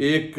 1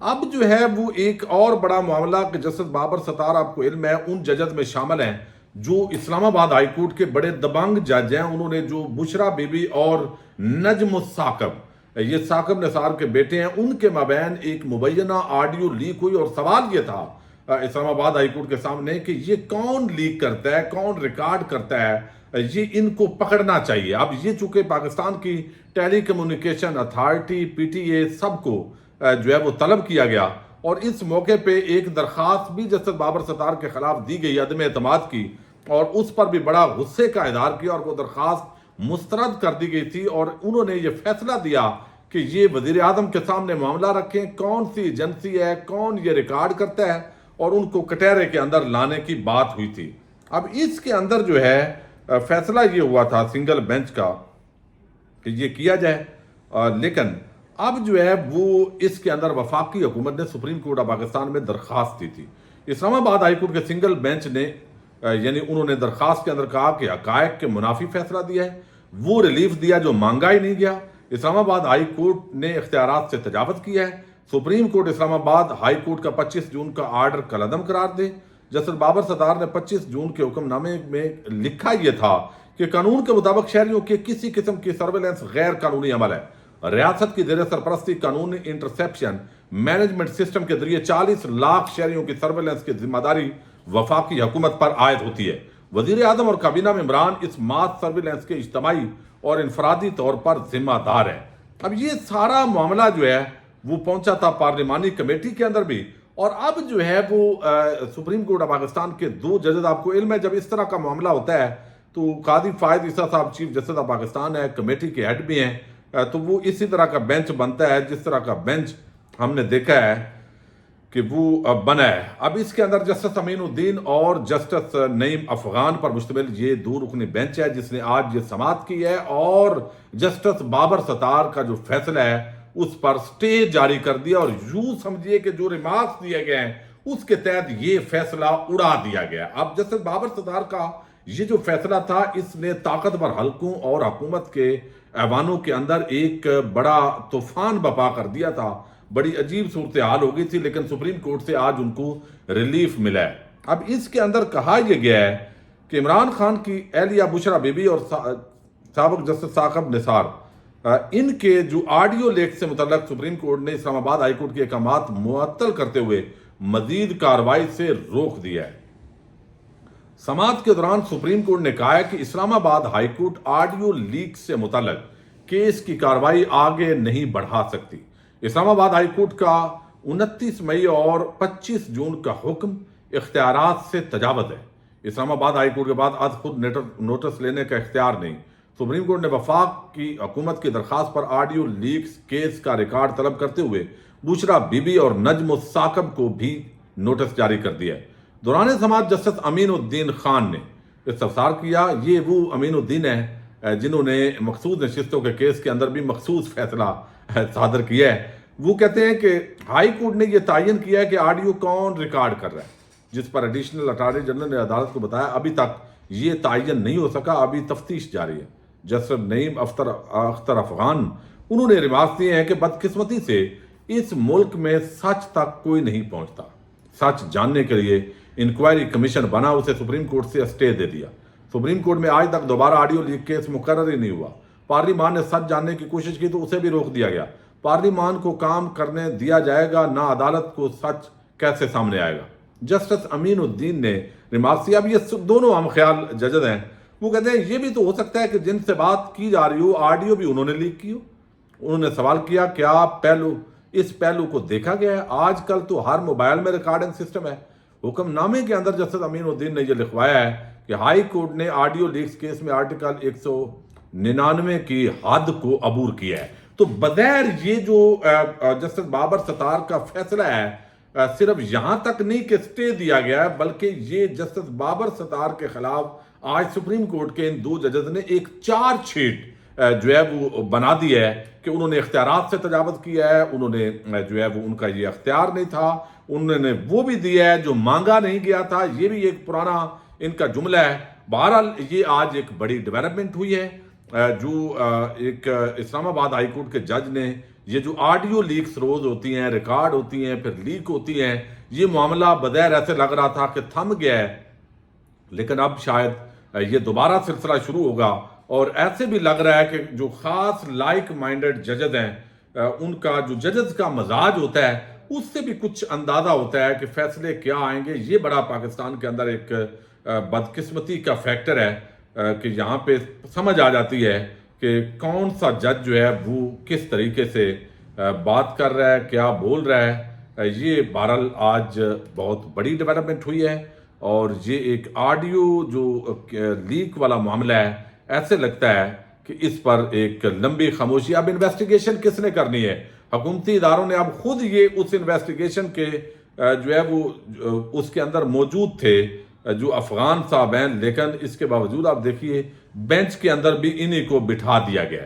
اب جو ہے وہ ایک اور بڑا معاملہ کہ جسٹس بابر ستار آپ کو علم ہے ان ججز میں شامل ہیں جو اسلام آباد ہائی کورٹ کے بڑے دبنگ جج ہیں. انہوں نے جو بشرا بی بی اور نجم الثاقب، یہ ثاقب نثار کے بیٹے ہیں، ان کے مابین ایک مبینہ آڈیو لیک ہوئی، اور سوال یہ تھا اسلام آباد ہائی کورٹ کے سامنے کہ یہ کون لیک کرتا ہے، کون ریکارڈ کرتا ہے، یہ ان کو پکڑنا چاہیے. اب یہ چونکہ پاکستان کی telecommunication authority P T A سب کو جو ہے وہ طلب کیا گیا، اور اس موقع پہ ایک درخواست بھی جسٹس بابر ستار کے خلاف دی گئی عدم اعتماد کی، اور اس پر بھی بڑا غصے کا اظہار کیا، اور وہ درخواست مسترد کر دی گئی تھی. اور انہوں نے یہ فیصلہ دیا کہ یہ وزیر اعظم کے سامنے معاملہ رکھیں کون سی ایجنسی ہے، کون یہ ریکارڈ کرتا ہے، اور ان کو کٹہرے کے اندر لانے کی بات ہوئی تھی. اب اس کے اندر جو ہے فیصلہ یہ ہوا تھا سنگل بینچ کا کہ یہ کیا جائے، لیکن اب جو ہے وہ اس کے اندر وفاقی حکومت نے سپریم کورٹ آف پاکستان میں درخواست دی تھی. اسلام آباد ہائی کورٹ کے سنگل بینچ نے یعنی انہوں نے درخواست کے اندر کہا کہ حقائق کے منافی فیصلہ دیا ہے، وہ ریلیف دیا جو مانگا ہی نہیں گیا. اسلام آباد ہائی کورٹ نے اختیارات سے تجاوز کیا ہے. سپریم کورٹ اسلام آباد ہائی کورٹ کا 25 جون کا آرڈر کالعدم قرار دے. جسٹس بابر ستار نے 25 جون کے حکم نامے میں لکھا یہ تھا کہ قانون کے مطابق شہریوں کے کسی قسم کی سرویلنس غیر قانونی عمل ہے. ریاست کی زیر سرپرستی قانونی انٹرسیپشن مینجمنٹ سسٹم کے ذریعے 40 لاکھ شہریوں کی سرویلنس کی ذمہ داری وفاقی حکومت پر عائد ہوتی ہے. وزیر اعظم اور کابینہ ممبران اس ماس سرویلنس کے اجتماعی اور انفرادی طور پر ذمہ دار ہیں. اب یہ سارا معاملہ جو ہے وہ پہنچا تھا پارلیمانی کمیٹی کے اندر بھی، اور اب جو ہے وہ سپریم کورٹ آف پاکستان کے 2 ججز، آپ کو علم ہے جب اس طرح کا معاملہ ہوتا ہے تو قاضی فائد عیسیٰ صاحب چیف جسٹس آف پاکستان ہے، کمیٹی کے ہیڈ بھی ہیں، تو وہ اسی طرح کا بینچ بنتا ہے جس طرح کا بینچ ہم نے دیکھا ہے کہ وہ بنا ہے. اب اس کے اندر جسٹس امین الدین اور جسٹس نعیم افغان پر مشتمل یہ 2 رکنی بینچ ہے جس نے آج یہ سماعت کی ہے، اور جسٹس بابر ستار کا جو فیصلہ ہے اس پر سٹے جاری کر دیا، اور یوں سمجھیے کہ جو ریمارکس دیے گئے ہیں اس کے تحت یہ فیصلہ اڑا دیا گیا. اب جسٹس بابر ستار کا یہ جو فیصلہ تھا اس نے طاقتور حلقوں اور حکومت کے ایوانوں کے اندر ایک بڑا طوفان برپا کر دیا تھا. بڑی عجیب صورتحال ہو گئی تھی، لیکن سپریم کورٹ سے آج ان کو ریلیف ملا ہے. اب اس کے اندر کہا یہ گیا ہے کہ عمران خان کی اہلیہ بشرا بی بی اور سابق جسٹس ثاقب نثار ان کے جو آڈیو لیک سے متعلق سپریم کورٹ نے اسلام آباد ہائی کورٹ کے احکامات معطل کرتے ہوئے مزید کارروائی سے روک دیا ہے. سماعت کے دوران سپریم کورٹ نے کہا ہے کہ اسلام آباد ہائی کورٹ آڈیو لیک سے متعلق کیس کی کارروائی آگے نہیں بڑھا سکتی. اسلام آباد ہائی کورٹ کا 29 مئی اور 25 جون کا حکم اختیارات سے تجاوز ہے. اسلام آباد ہائی کورٹ کے بعد از خود نوٹس لینے کا اختیار نہیں. سپریم کورٹ نے وفاق کی حکومت کی درخواست پر آڈیو لیکس کیس کا ریکارڈ طلب کرتے ہوئے بشرا بی بی اور نجم الثاقب کو بھی نوٹس جاری کر دیا ہے. دوران سماعت جسٹس امین الدین خان نے استفسار کیا. یہ وہ امین الدین ہیں جنہوں نے مخصوص نشستوں کے کیس کے اندر بھی مخصوص فیصلہ صادر کیا ہے. وہ کہتے ہیں کہ ہائی کورٹ نے یہ تعین کیا ہے کہ آڈیو کون ریکارڈ کر رہا ہے، جس پر ایڈیشنل اٹارنی جنرل نے عدالت کو بتایا ابھی تک یہ تعین نہیں ہو سکا، ابھی تفتیش جاری ہے. جسٹس نعیم اختر افغان انہوں نے ریمارکس دیے ہیں کہ بدقسمتی سے اس ملک میں سچ تک کوئی نہیں پہنچتا. سچ جاننے کے لیے انکوائری کمیشن بنا، اسے سپریم کورٹ سے اسٹے دے دیا. سپریم کورٹ میں آج تک دوبارہ آڈیو لیک کیس مقرر ہی نہیں ہوا. پارلیمان نے سچ جاننے کی کوشش کی تو اسے بھی روک دیا گیا. پارلیمان کو کام کرنے دیا جائے گا نہ عدالت کو سچ کیسے سامنے آئے گا. جسٹس امین الدین نے ریمارکس کیا. اب یہ دونوں ہم خیال ججز ہیں. وہ کہتے ہیں یہ بھی تو ہو سکتا ہے کہ جن سے بات کی جا رہی ہو آڈیو بھی انہوں نے لیک کی ہو. انہوں نے سوال کیا کیا اس پہلو کو دیکھا گیا ہے؟ آج کل تو ہر موبائل میں ریکارڈنگ سسٹم ہے. حکم نامے کے اندر جسٹس امین الدین نے یہ لکھوایا ہے کہ ہائی کورٹ نے آڈیو لیکس کیس میں آرٹیکل 199 کی حد کو عبور کیا ہے. تو بظاہر یہ جو جسٹس بابر ستار کا فیصلہ ہے صرف یہاں تک نہیں کہ سٹے دیا گیا ہے، بلکہ یہ جسٹس بابر ستار کے خلاف آج سپریم کورٹ کے ان 2 ججز نے ایک چارج شیٹ جو ہے وہ بنا دی ہے کہ انہوں نے اختیارات سے تجاوز کیا ہے. انہوں نے جو ہے وہ ان کا یہ اختیار نہیں تھا، انہوں نے وہ بھی دیا ہے جو مانگا نہیں گیا تھا. یہ بھی ایک پرانا ان کا جملہ ہے. بہرحال یہ آج ایک بڑی ڈیولپمنٹ ہوئی ہے جو ایک اسلام آباد ہائی کورٹ کے جج نے یہ جو آڈیو لیکس روز ہوتی ہیں، ریکارڈ ہوتی ہیں، پھر لیک ہوتی ہیں، یہ معاملہ بظاہر ایسے لگ رہا تھا کہ تھم گیا ہے، لیکن اب شاید یہ دوبارہ سلسلہ شروع ہوگا، اور ایسے بھی لگ رہا ہے کہ جو خاص لائک مائنڈڈ ججز ہیں، ان کا جو ججز کا مزاج ہوتا ہے اس سے بھی کچھ اندازہ ہوتا ہے کہ فیصلے کیا آئیں گے۔ یہ بڑا پاکستان کے اندر ایک بدقسمتی کا فیکٹر ہے کہ یہاں پہ سمجھ آ جاتی ہے کہ کون سا جج جو ہے وہ کس طریقے سے بات کر رہا ہے، کیا بول رہا ہے۔ یہ بہرحال آج بہت بڑی ڈیولپمنٹ ہوئی ہے، اور یہ ایک آڈیو جو لیک والا معاملہ ہے، ایسے لگتا ہے کہ اس پر ایک لمبی خاموشی۔ اب انویسٹیگیشن کس نے کرنی ہے؟ حکومتی اداروں نے اب خود یہ اس انویسٹیگیشن کے جو ہے وہ اس کے اندر موجود تھے جو افغان صاحب ہیں، لیکن اس کے باوجود آپ دیکھیے بینچ کے اندر بھی انہی کو بٹھا دیا گیا۔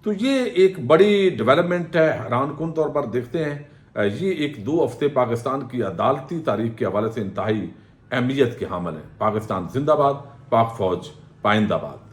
تو یہ ایک بڑی ڈیولپمنٹ ہے، حیران کن طور پر دیکھتے ہیں۔ یہ ایک 2 ہفتے پاکستان کی عدالتی تاریخ کے حوالے سے انتہائی اہمیت کے حامل ہیں۔ پاکستان زندہ باد، پاک فوج پائندہ باد۔